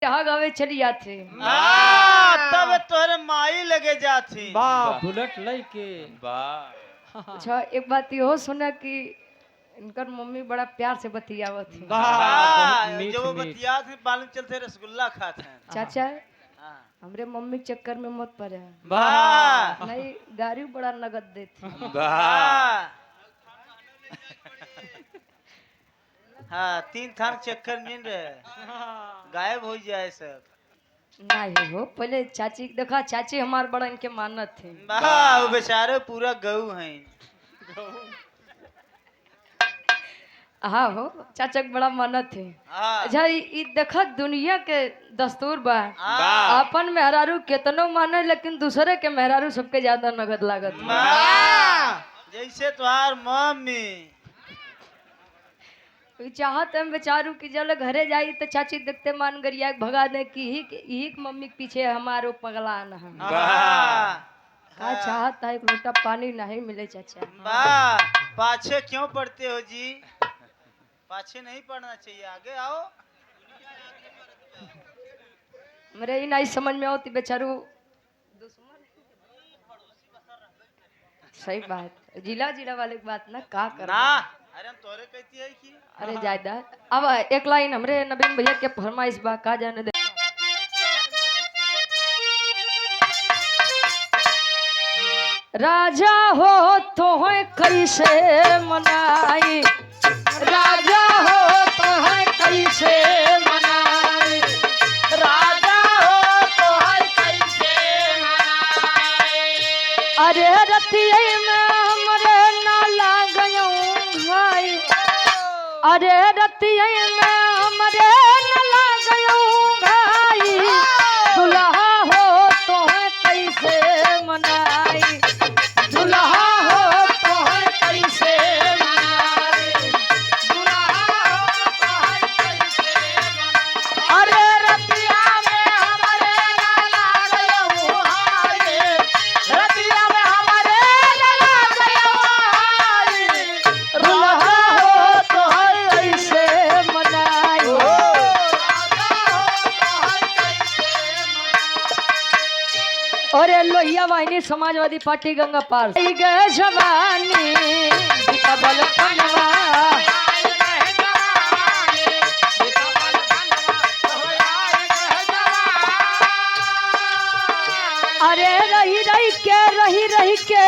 यहाँ गावे चली जाते। तब तोहरे माई लगे जाती। वाह बुलेट लेके वाह अच्छा एक बात यो सुना कि इनकर मम्मी बड़ा प्यार से बतियावत थी। बहुत मीठ जो वो मीठ। बतिया थे मालूम चलते रसगुल्ला खाते हैं। चाचा हमरे मम्मी के चक्कर में मत पड़े, वाह नहीं गाड़ी बड़ा नगद देती। हाँ 3 थान चक्कर मिल रहे गायब हो जाए सब। नहीं हो पहले चाची देखा, चाची हमार बड़ा इनके मानत थे। वो बेचारे पूरा गऊ हैं। हाँ हो चाचा के बड़ा मानत थे। हाँ अच्छा ई देखा दुनिया के दस्तूर बा, हाँ। अपन मेहरारू केतनो माने लेकिन दूसरे के मेहरारू सबके ज्यादा नगद लागत है। जैसे तुम्हार मम्मी चाहत हम बेचारू की जब घरे जाई तो चाची देखते मान गरिया भगा दे कि ही मम्मी के पीछे हमारो पगला न है। का चाहत है एक लोटा पानी नहीं मिले चाचा। पाछे क्यों पढ़ते हो जी? पाछे नहीं पढ़ना चाहिए, आगे आओ। मेरे ही नहीं समझ में आती बेचारू दुश्मन। सही बात जिला जिला वाले की बात ना का करना। अरे हम तोरे कहती है कि अरे जायदा अब एक लाइन हमरे नवीन भैया के फरमाइश बा का जाने दे। राजा हो तो है कैसे मनाई, राजा हो तो है कैसे मनाई, राजा हो तो है कैसे मनाए। अरे रतिये में हमरे ना लागयूं भाई, अरे रतिये में हमरे न लागयूं भाई, दुल्हा हो तो है कैसे मनाई, दुल्हा हो तो है कैसे मनाई, दुल्हा हो तो है कैसे मनाई। अरे रतिया में हमरे न लागयूं भाई, रतिया में हमरे न लागयूं भाई, दुल्हा हो तो है कैसे मनाई। अरे लोहिया वाहिनी समाजवादी पार्टी गंगा पार गए जवानी बल कनवा, अरे रही रही के रही रही के,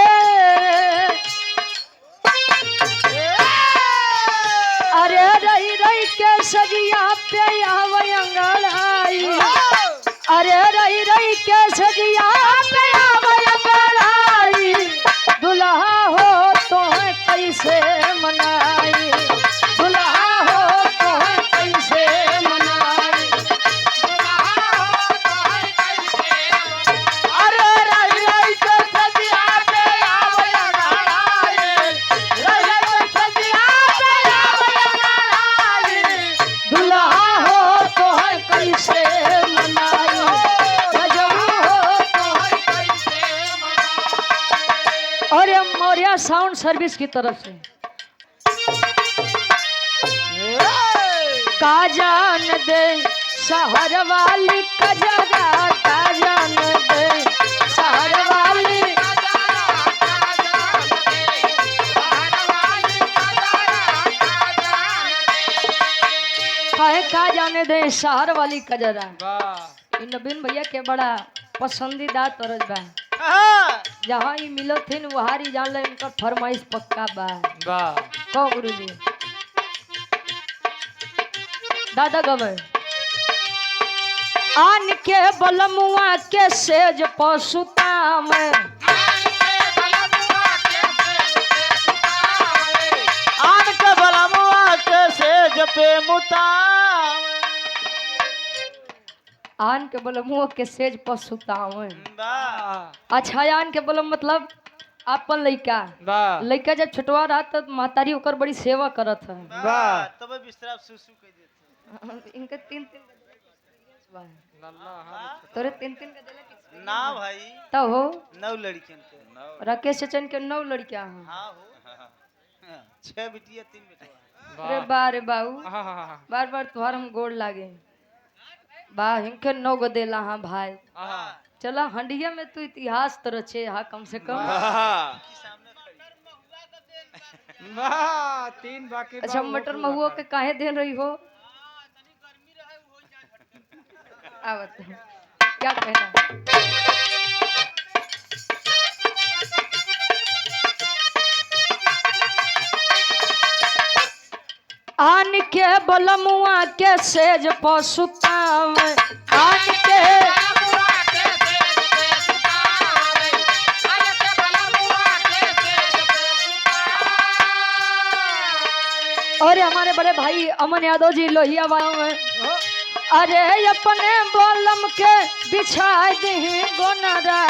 अरे रही रही के सजिया पे अंगड़ाई, अरे रही रही के सजिया पे अंगड़ाई, दुल्हा हो तो है कैसे मनाई, दुल्हा हो तो है कैसे मनाई, दुल्हा हो तो है कैसे मनाई। अरे रही रही के सजिया पे अंगड़ाई, रही रही के सजिया पे अंगड़ाई, दुल्हा हो तो है कैसे मनाई, और ये मौर्या साउंड सर्विस की तरफ से का जान दे शहर वाली कजरा, का जान दे शहर वाली है, का जाने दे शहर वाली कजरा। वाह नवीन भैया के बड़ा पसंदीदा तरज बा, जहाँ ही मिलो थे वहाँ ही जान ले इनका फरमाइश पक्का बा। वाह कहो गुरुजी दादा गवे आन के बलमुआ के सेज पसुता में, आन के बलमुआ के सेज पे मुता, आन के बलमुआ के सेज पसुता में। अच्छा आन के बलम मतलब अपन लइका, वाह लइका जब छोटवा रहा तो मातारी ओकर बड़ी सेवा करत है। वाह तब बिस्तरा सुसु कह देते इनके तीन तीन लल्ला तोरे तीन तीन का देले ना भाई। तो हो 9 लड़कियन के राकेश चचन के 9 लड़कियां हैं। हाँ हो 6 बिटिया 3 बेटा। अरे बा रे बाबू हाँ हाँ हाँ बार बार तुहार हम गोड़ लागे। बा हिंके 9 गो देला हाँ भाई हाँ चला हंडिया में तू इतिहास तो रचे हाँ कम से कम वाह की सामने खड़ी वाह 3 बाकी बा, अच्छा वो मटर पूरा महुआ कर। के काहे दे रही हो आवत है। क्या कहना आन के बलमुआ के सेज पसुताव आन के और हमारे बड़े भाई अमन यादव जी लोहिया में अरे अपने बलम के बिछा दी गोनरा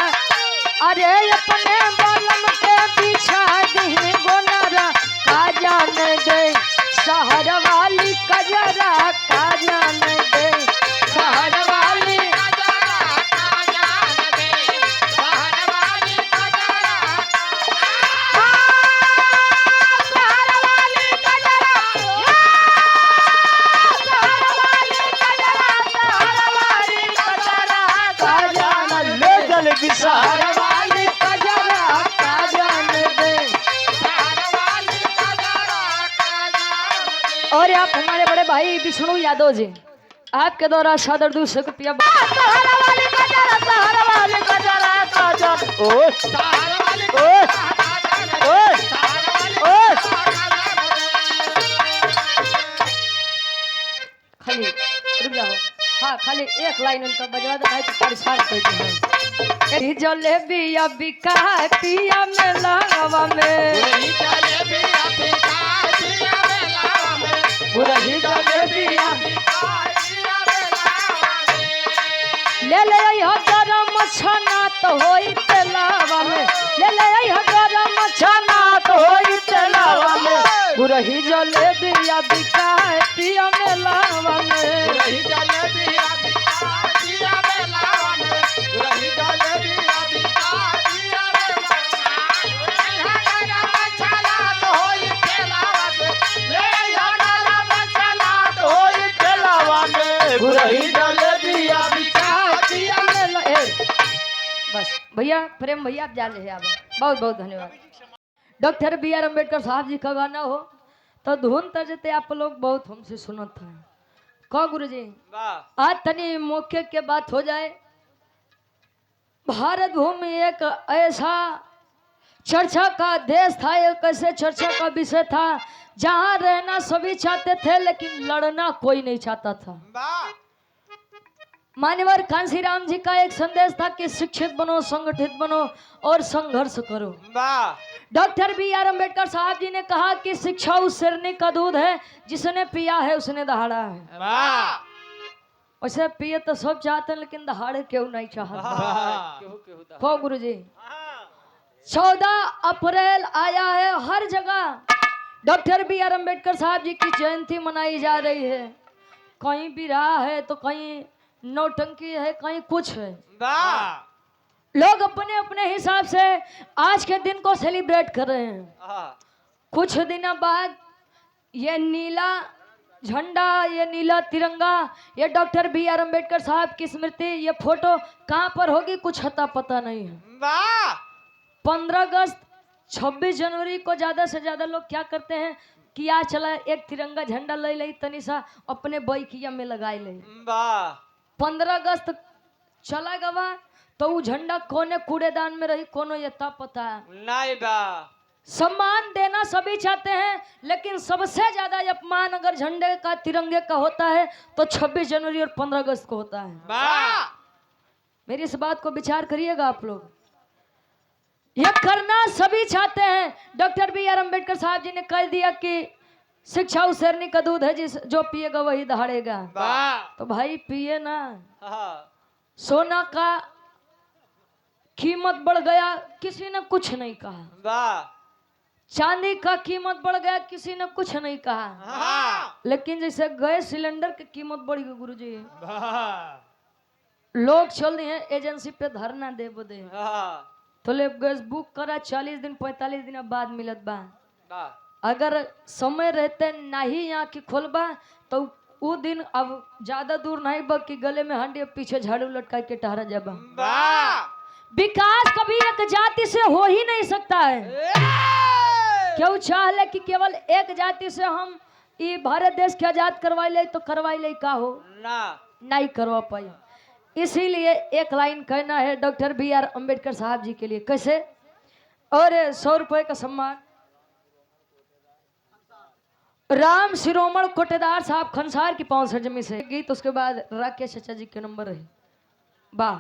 अरे अपने बलम के बिछा दी गोनरा का जान दे शहर वाली कजरा का जान दे शहर वाली ले चले बिसार शहर वाली कजरा का जान दे और आप हमारे बड़े भाई विष्णु यादव जी आपके द्वारा सादर 200 रुपया सहारा वाली कजरा सहारा वाली कजरा काजल ओए ओए ओए ओए खाली रुक जाओ हाँ खाली एक लाइन उनका बजवा दो भाई तो परेशान करते हैं जलेबी अभी पिया में लगावा में बुरही जलेबी ले ले आई गरम छना तो होई तेलावा में ले ले आई गरम छना तो होई तेलावा में बुरही जलेबी अभी पिया में लगावा में रही जलेबी अभी पिया में लावा में रही जलेबी अभी पिया में लावा में चला तो होई खेलावा में ले यारा चला तो होई खेलावा में बुरही जलेबी पिया में बस भैया प्रेम भैया आप जान रहे आप बहुत बहुत धन्यवाद डॉक्टर बी आर अम्बेडकर साहब जी का गाना हो तो धुन तजते आप लोग बहुत हमसे सुनत है कहो गुरु जी वाह आज तनी मौके के बात हो जाए भारत भूमि एक ऐसा चर्चा का देश था एक ऐसे चर्चा का विषय था जहां रहना सभी चाहते थे लेकिन लड़ना कोई नहीं चाहता था वाह मान्यवर कांसीराम जी का एक संदेश था कि शिक्षित बनो संगठित बनो और संघर्ष करो वाह डॉक्टर बी आर अम्बेडकर साहब जी ने कहा कि शिक्षा उस शेरनी का दूध है जिसने पिया है उसने दहाड़ा है वाह वैसे पिए तो सब चाहते हैं लेकिन दहाड़े क्यों नहीं चाहते केहू हो गुरु जी 14 अप्रैल आया है हर जगह डॉक्टर बी आर अम्बेडकर साहब जी की जयंती मनाई जा रही है कहीं विराह है तो कहीं नौटंकी है कहीं कुछ है वाह लोग अपने अपने हिसाब से आज के दिन को सेलिब्रेट कर रहे हैं कुछ दिनों बाद ये नीला झंडा ये नीला तिरंगा ये डॉक्टर बी आर अम्बेडकर साहब की स्मृति ये फोटो कहाँ पर होगी कुछ पता नहीं है वाह 15 अगस्त 26 जनवरी को ज्यादा से ज्यादा लोग क्या करते हैं कि आज चला एक तिरंगा झंडा ले ली तनी सा अपने बैकिया में लगाए ले वाह 15 अगस्त चला गवा तो वो झंडा कोने कूड़ेदान में रही कोनो ये तब पता है नहीं बा सम्मान देना सभी चाहते हैं लेकिन सबसे ज्यादा अपमान अगर झंडे का तिरंगे का होता है तो 26 जनवरी और 15 अगस्त को होता है वाह मेरी इस बात को विचार करिएगा आप लोग ये करना सभी चाहते हैं डॉक्टर बी आर अम्बेडकर साहब जी ने कह दिया कि शिक्षा उस शेरनी का दूध है जिस जो पिएगा वही दहाड़ेगा वाह तो भाई पिए ना हाँ सोना का कीमत बढ़ गया किसी ने कुछ नहीं कहा वाह चांदी का कीमत बढ़ गया किसी ने कुछ नहीं कहा हाँ लेकिन जैसे गैस सिलेंडर की कीमत बढ़ी गई गुरुजी वाह लोग चल रहे हैं एजेंसी पे धरना दे दे हाँ तो ले गैस बुक करा 40 दिन 45 दिन बाद मिलत बा वाह अगर समय रहते नहीं यहाँ की खोलबा तो वो दिन अब ज्यादा दूर नहीं बल्कि गले में हंडी पीछे झाड़ू लटका के टहरा जाबा। वाह विकास कभी एक जाति से हो ही नहीं सकता है। क्यों चाह ले कि केवल एक जाति से हम ये भारत देश के आजाद करवाई ले तो करवाई ले का हो ना नहीं करवा पाई। इसीलिए एक लाइन कहना है डॉक्टर B.R. अम्बेडकर साहब जी के लिए कैसे। और 100 रुपए का सम्मान राम शिरोमण कोटेदार साहब खनसार की 5 जमी से गीत। उसके बाद राकेश चाचा जी के नंबर रहे। वाह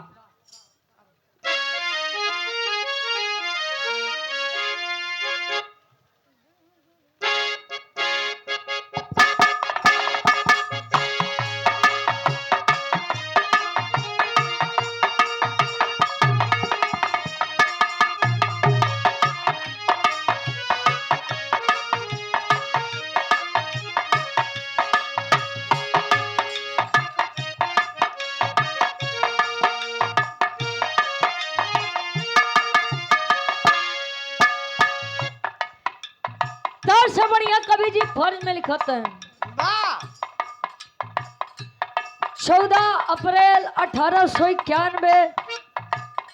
से बढ़िया कवि जी फर्ज में लिखते हैं। वाह 14 अप्रैल 1891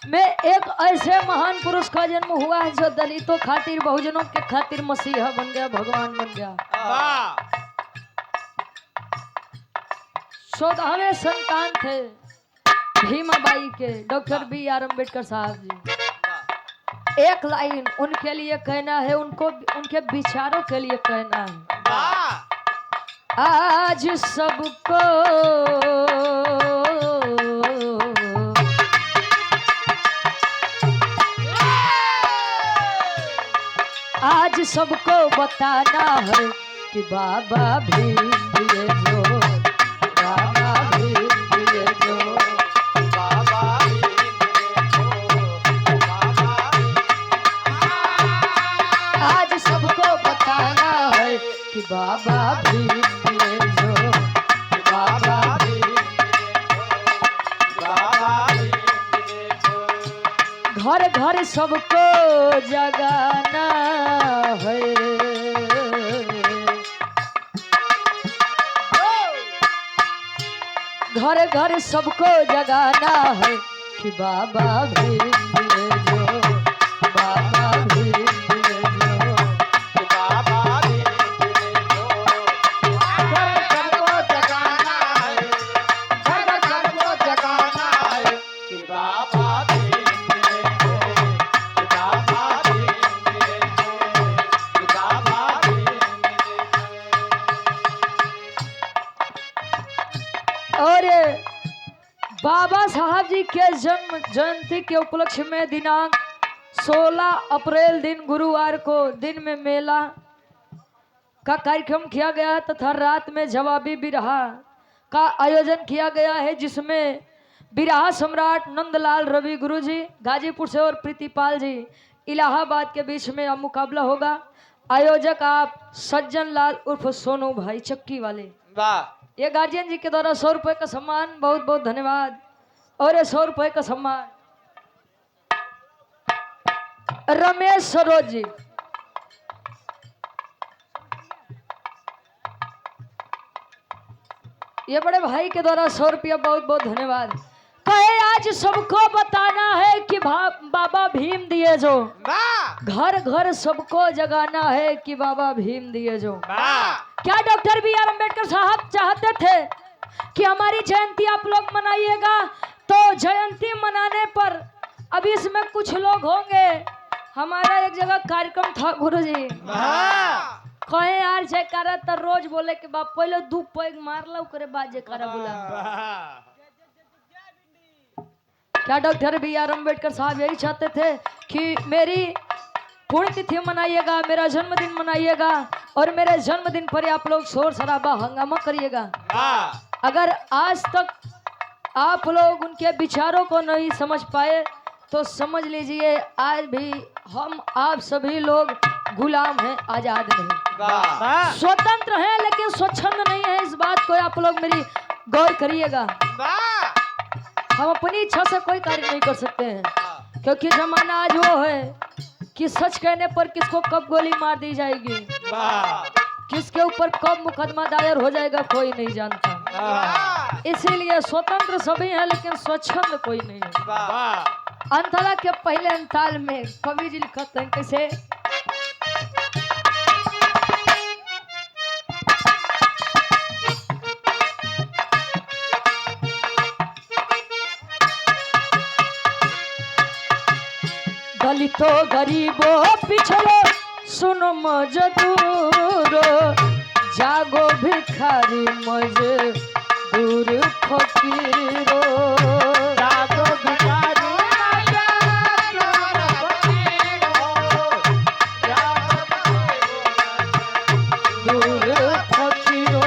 में एक ऐसे महान पुरुष का जन्म हुआ है जो दलितों खातिर बहुजनों के खातिर मसीहा बन गया, भगवान बन गया। वाह 14वें संतान थे भीमाबाई के डॉक्टर B.R. अम्बेडकर साहब जी। एक लाइन उनके लिए कहना है, उनको उनके विचारों के लिए कहना है। वाह आज सबको आज सबको बताना है कि बाबा भीम दिए जो, बाबा भीम दिए जो, बाबा आज सबको बताना है कि बाबा भीम दिए जो, बाबा घर घर सबको जगाना है। घर घर सबको जगाना है कि बाबा भीम दिए जो, बाबा भीम दिए जो, बाबा सबको जगाना है, सबको जगाना है कि बाबा और बाबा साहब जी के जन्म जयंती के उपलक्ष्य में दिनांक 16 अप्रैल दिन गुरुवार को दिन में मेला का कार्यक्रम किया गया तथा रात में जवाबी बिरहा का आयोजन किया गया है, जिसमें बिरहा सम्राट नंदलाल रवि गुरुजी गाजीपुर से और प्रीतिपाल जी इलाहाबाद के बीच में अब मुकाबला होगा। आयोजक आप सज्जन लाल उर्फ सोनू भाई चक्की वाले। वाह ये गार्जियन जी के द्वारा 100 रुपए का सम्मान, बहुत बहुत धन्यवाद। और ये 100 रुपए का सम्मान रमेश सरोज जी। ये बड़े भाई के द्वारा 100 रुपया, बहुत बहुत धन्यवाद। कहे आज सबको बताना है कि बाबा भीम दिए जो, वाह घर घर सबको जगाना है कि बाबा भीम दिए जो। वाह क्या डॉक्टर B.R. अम्बेडकर साहब चाहते थे कि हमारी जयंती आप लोग मनाइएगा? तो जयंती मनाने पर अभी इसमें कुछ लोग होंगे। हमारा एक जगह कार्यक्रम था गुरुजी, कहे यार जयकारा तो रोज बोले के बाप पहले 2 पैग मार लो करे बाद जयकारा बोला। क्या डॉक्टर B.R. अम्बेडकर साहब यही चाहते थे कि मेरी पुण्यतिथि मनाइएगा, मेरा जन्मदिन मनाइएगा और मेरे जन्मदिन पर आप लोग शोर शराबा हंगामा करिएगा? अगर आज तक आप लोग उनके विचारों को नहीं समझ पाए तो समझ लीजिए आज भी हम आप सभी लोग गुलाम हैं, आजाद नहीं। स्वतंत्र हैं लेकिन स्वच्छंद नहीं है। इस बात को आप लोग मेरी गौर करिएगा। हम अपनी इच्छा से कोई कार्य नहीं कर सकते हैं, क्योंकि जमाना आज वो है कि सच कहने पर किसको कब गोली मार दी जाएगी। किसके ऊपर कब मुकदमा दायर हो जाएगा कोई नहीं जानता। इसीलिए स्वतंत्र सभी हैं लेकिन स्वच्छंद कोई नहीं है। वाह अंतरा के पहले अंताल में कवि जी लिखते हैं कैसे, दलितों गरीबों पिछड़ो सुनो मजदूरो, जागो भिखारी मजदूर फकीरो, जागो भिखारी दूर फकीरो।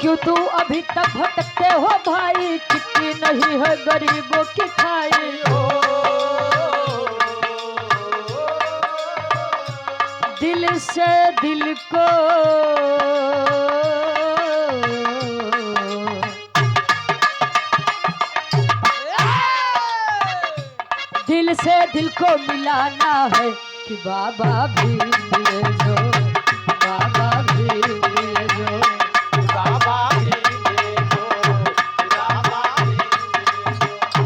क्यों तू अभी तक भटकते हो भाई, चिट्ठी नहीं है गरीबों की खाई। दिल से दिल को दिल से दिल को मिलाना है कि बाबा भी मिले जो, बाबा भी मिले जो। बाबा ही दे दो, बाबा ही दे दो,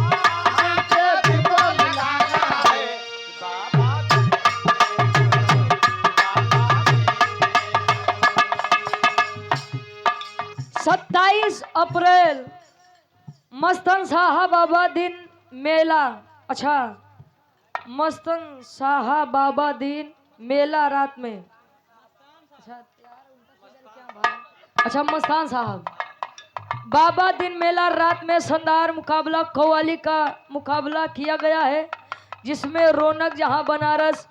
आंखें भी को मिलाना है, बाबा ही दे दो, 27 अप्रैल मस्तन साहब बाबा दिन मेला। अच्छा, मस्तन साहब बाबा दिन मेला रात में। अच्छा मस्तान साहब बाबा दिन मेला रात में शानदार मुकाबला कव्वाली का मुकाबला किया गया है, जिसमें रौनक जहां बनारस,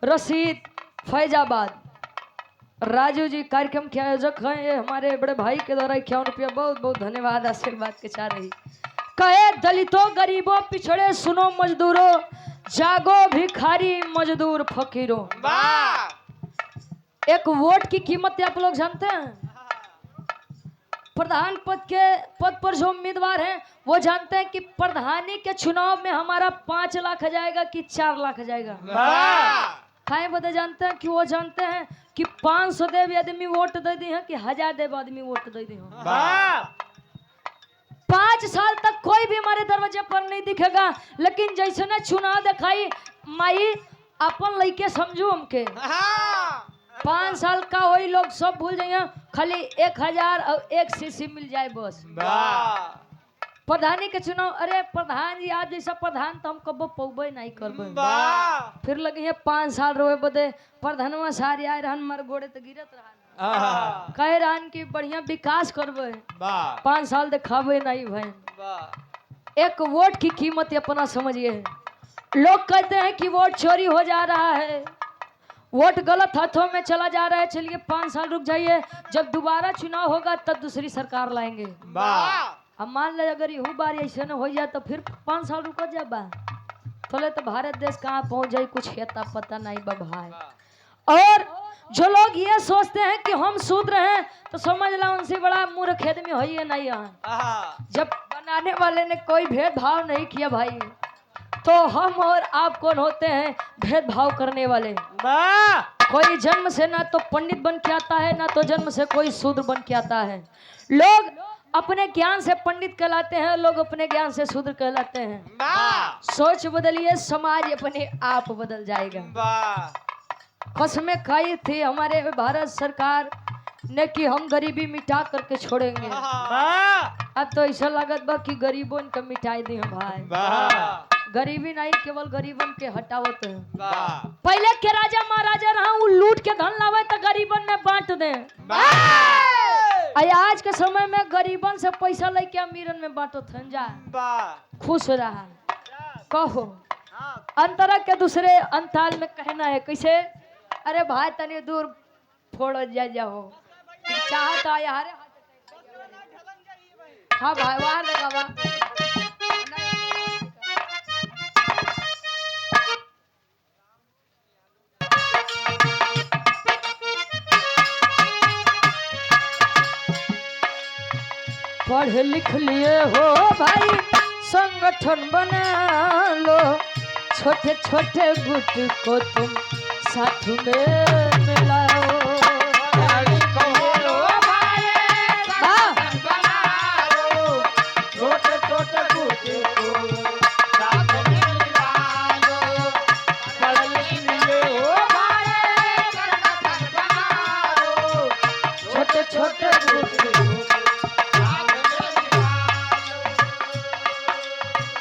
रशीद फैजाबाद। राजू जी कार्यक्रम के आयोजक हैं, ये हमारे बड़े भाई के द्वारा 51 रुपया बहुत बहुत धन्यवाद आशीर्वाद के चाह रही। कहे दलितों गरीबों पिछड़े सुनो मजदूरों, जागो भिखारी मजदूर फकीरों। वाह एक वोट की कीमत आप लोग जानते हैं? प्रधान पद पर जो उम्मीदवार हैं वो जानते हैं कि प्रधानी के चुनाव में हमारा 5 लाख जाएगा कि 4 लाख जाएगा। वाह खाए बदे जानते हैं कि वो जानते हैं कि 500 देव आदमी वोट दे दी है कि 1000 देव आदमी वोट दे दी है। वाह 5 साल तक कोई भी हमारे दरवाजे पर नहीं दिखेगा, लेकिन जैसे ने चुनाव दिखाई माई अपन लइके समझू हमके 5 साल का वही लोग सब भूल जाइए, खाली 1000 और 1 सीसी मिल जाए बस। वाह प्रधानी के चुनाव, अरे प्रधान जी आप जैसा प्रधान तो हम कबो पौबे नहीं करबे। वाह फिर लगे है 5 साल रोए बदे प्रधानवा सारी आए रहन मर गोड़े तो गिरत रहन, कहे रहन कि बढ़िया विकास करबे, वाह 5 साल दिखावे नहीं भाई। वाह एक वोट की कीमत अपना समझिए। लोग कहते हैं कि वोट चोरी हो जा रहा है, वोट गलत हाथों में चला जा रहा है, चलिए 5 साल रुक जाइए, जब दोबारा चुनाव होगा तब दूसरी सरकार लाएंगे। वाह अब मान ले अगर यहू बार ऐसे न हो जाए तो फिर 5 साल रुको जाबा, थोड़े तो भारत देश कहाँ पहुंच जाए कुछ हेता पता नहीं बा भाई। और जो लोग ये सोचते हैं कि हम शूद्र हैं तो समझ लो उनसे बड़ा मूर्ख आदमी है ये नहीं है। जब बनाने वाले ने कोई भेदभाव नहीं किया भाई, तो हम और आप कौन होते हैं भेदभाव करने वाले? वाह कोई जन्म से ना तो पंडित बन के आता है, ना तो जन्म से कोई शूद्र बन के आता है। लोग अपने ज्ञान से पंडित कहलाते हैं, लोग अपने ज्ञान से शूद्र कहलाते हैं। वाह सोच बदलिए, समाज अपने आप बदल जाएगा। वाह कसमें खाई थी हमारे भारत सरकार ने कि हम गरीबी मिटा करके छोड़ेंगे। वाह अब तो ऐसा लागत बा कि गरीबों को मिटाई दी है भाई। वाह गरीबी नहीं, केवल गरीबन के हटावत है। वाह पहले के राजा महाराजा रहा वो लूट के धन लावे तो गरीबन में बांट दे। आज के समय में गरीबन से पैसा लेके अमीरन में बांटो थन जा, वाह खुश रहा। कहो अंतरा के दूसरे अंताल में कहना है कैसे, अरे भाई तनी दूर फोड़ो जाओ चाहता है यार। हाँ भाई वाह लगावा पढ़ लिख लिए हो भाई संगठन बना लो, छोटे छोटे गुट को तुम साथ में मिलाओ।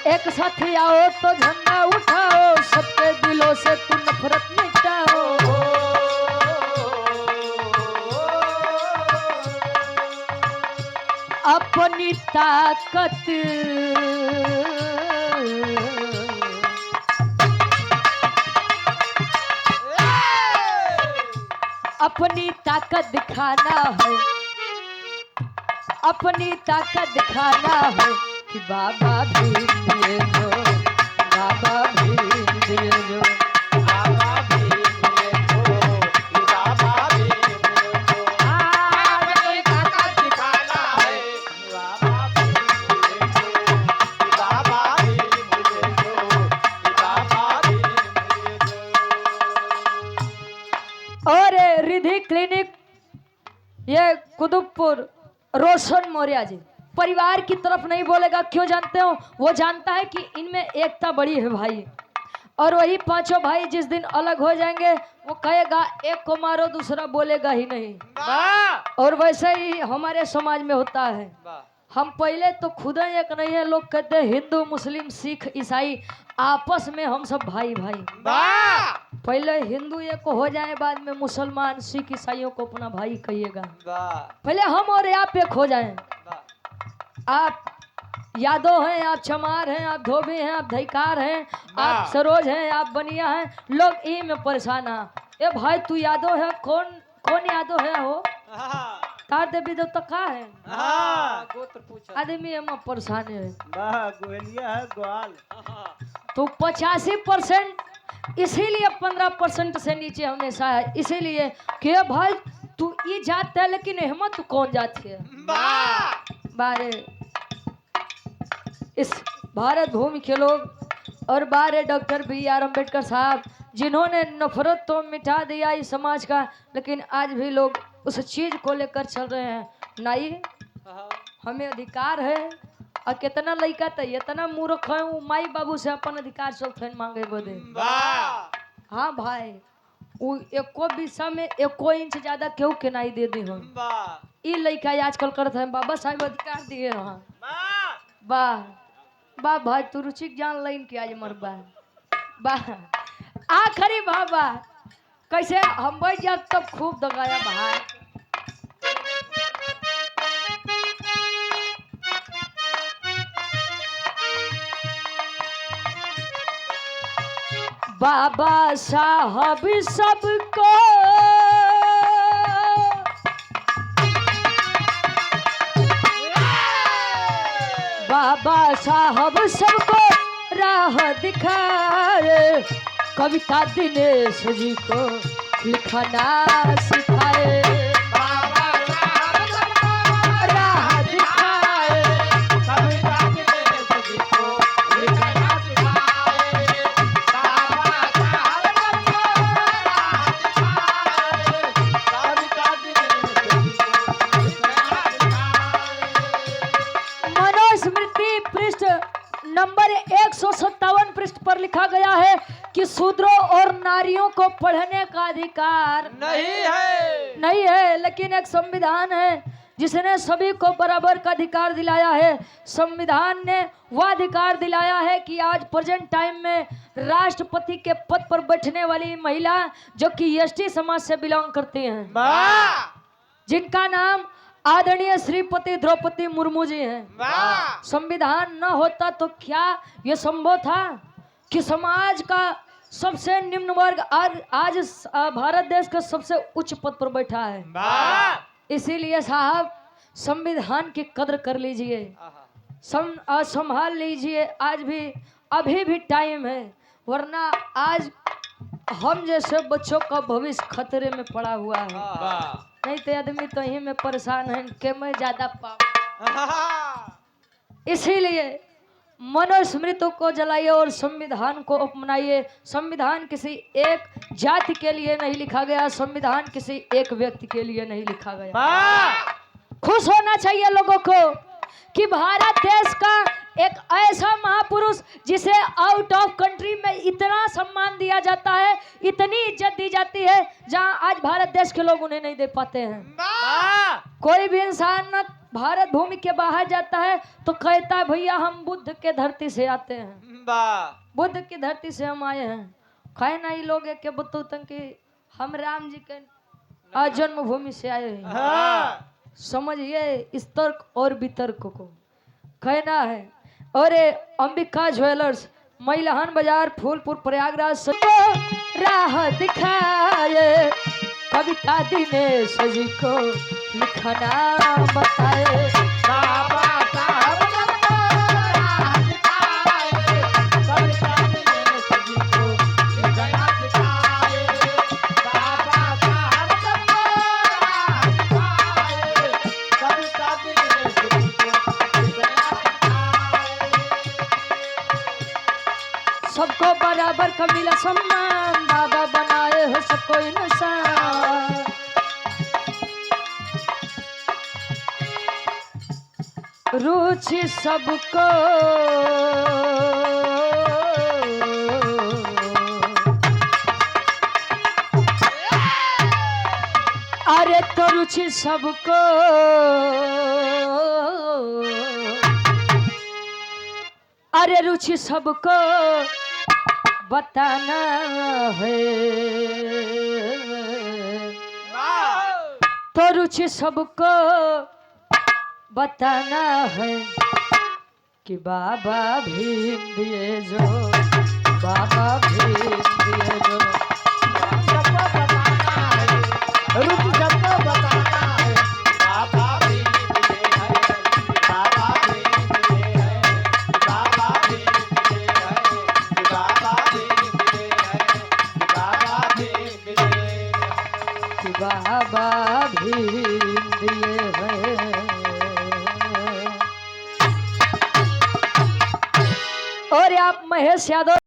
एक साथी आओ तो झंडा उठाओ, सबके दिलों से तू नफरत मिटाओ। अपनी ताकत अपनी ताकत दिखाना है, अपनी ताकत दिखाना है कि बाबा भीम दिए जो, बाबा भीम दिए जो, बाबा भीम दिए जो, बाबा भीम दिए जो, अपनी ताकत दिखाना है, बाबा भीम दिए जो, बाबा भीम दिए जो, बाबा भीम दिए जो। और रिधि क्लिनिक ये कुतुबपुर रोशन मौर्य जी परिवार की तरफ नहीं बोलेगा, क्यों जानते हो? वो जानता है कि इनमें एकता बड़ी है भाई। और वही पांचों भाई जिस दिन अलग हो जाएंगे वो कहेगा एक को मारो, दूसरा बोलेगा ही नहीं। और वैसे ही हमारे समाज में होता है। हम पहले तो खुद ही एक नहीं है, लोग कहते हैं हिंदू मुस्लिम सिख ईसाई आपस में हम सब भाई भाई। पहले हिंदू एक हो जाए, बाद में मुसलमान सिख ईसाइयों को अपना भाई कहिएगा। पहले हम और आप एक हो जाएं। आप यादव हैं, आप चमार हैं, आप धोबी हैं, आप धैकार हैं, आप सरोज हैं, आप बनिया हैं, लोग ई में परेशान है। ए भाई तू यादव है, कौन कौन यादव है हो? तार देवी देवता का है? गोत्र पूछ आदमी हम परेशान है। गोलिया है ग्वाल। तो 85% इसीलिए 15% से नीचे हमेशा है। इसीलिए कि भाई तू ये जात है लेकिन हिम्मत कौन जाती है? बारे इस भारत भूमि के लोग और बारे डॉक्टर B.R. अम्बेडकर साहब जिन्होंने नफरत तो मिटा दिया इस समाज का, लेकिन आज भी लोग उस चीज को लेकर चल रहे हैं। नहीं, हमें अधिकार है। और कितना लड़का तो इतना मूर्ख है, वो माई बाबू से अपन अधिकार सब थन मांगे बदे। हाँ भाई, वो एको विषय में एको इंच ज्यादा क्यों के नहीं दे दी हम। ये लड़का आजकल करते हैं बाबा साहब अधिकार दिए। हाँ वाह वाह भाई, तू रुचिक जान लाइन के आज मरबा वाह आखिरी बाबा कैसे हम बैठ जा तब खूब दगाया भाई। बाबा साहब सबको बाबा साहब सबको राह दिखाए, कविता दिनेश जी को लिखना सिखाए। बाबा साहब सबको राह दिखाए, कविता दिनेश जी को लिखना सिखाए। बाबा साहब सबको राह दिखाए, कविता दिनेश जी को लिखना सिखाए। मनुस्मृति पृष्ठ नंबर 157 पृष्ठ पर लिखा गया है कि शूद्रों और नारियों को पढ़ने का अधिकार नहीं है, लेकिन एक संविधान है जिसने सभी को बराबर का अधिकार दिलाया है। संविधान ने वह अधिकार दिलाया है कि आज प्रेजेंट टाइम में राष्ट्रपति के पद पर बैठने वाली महिला जो कि एसटी समाज से बिलोंग करती हैं, जिनका नाम आदरणीय श्रीमती द्रौपदी मुर्मू जी हैं। संविधान न होता तो क्या ये संभव था कि समाज का सबसे निम्न वर्ग आज भारत देश का सबसे उच्च पद पर बैठा है। इसीलिए साहब संविधान की कदर कर लीजिए, संभाल लीजिए। आज भी अभी भी टाइम है, वरना आज हम जैसे बच्चों का भविष्य खतरे में पड़ा हुआ है। नहीं तो आदमी तो यहीं में परेशान है कि मैं ज्यादा पाऊं। इसीलिए मनुस्मृति को जलाइए और संविधान को अपनाइए। संविधान किसी एक जाति के लिए नहीं लिखा गया, संविधान किसी एक व्यक्ति के लिए नहीं लिखा गया। खुश होना चाहिए लोगों को कि भारत देश का एक ऐसा महापुरुष जिसे आउट ऑफ कंट्री में इतना सम्मान दिया जाता है, इतनी इज्जत दी जाती है, जहां आज भारत देश के लोग उन्हें नहीं दे पाते हैं। कोई भी इंसान न भारत भूमि के बाहर जाता है तो कहता है भैया हम बुद्ध के धरती से आते हैं, बुद्ध की धरती से हम आए हैं। कहे ना ये लोग के बतौतन कि हम राम जी के जन्मभूमि से आए हैं। समझिए इस तर्क और वितर्क को कहना है। और अंबिका ज्वेलर्स, मैलहन बाजार, फूलपुर, प्रयागराज सबको राह दिखाए, कविता दिनेश जी को लिखना बताए। बाबा साहब सबको राह दिखाए, कविता दिनेश जी को लिखना सिखाए। बाबा साहब सबको राह दिखाए, कविता दिनेश जी को लिखना सिखाए। सबको बराबर का मिला सम्मान, बाबा बनाए हो सबको इंसान। रुचि सबको अरे तो रुचि सबको अरे रुचि सबको बताना है, तो रुचि सबको बताना है कि बाबा भीम दिए जो, बाबा भीम दिए जो। सबको बताना है, रुचि सबको बताना है, बाबा भीम दिए है, बाबा भीम दिए है, बाबा भीम दिए है, बाबा भीम दिए है, बाबा भीम दिए है, कि बाबा भीम दिए हैं। और आप महेश यादव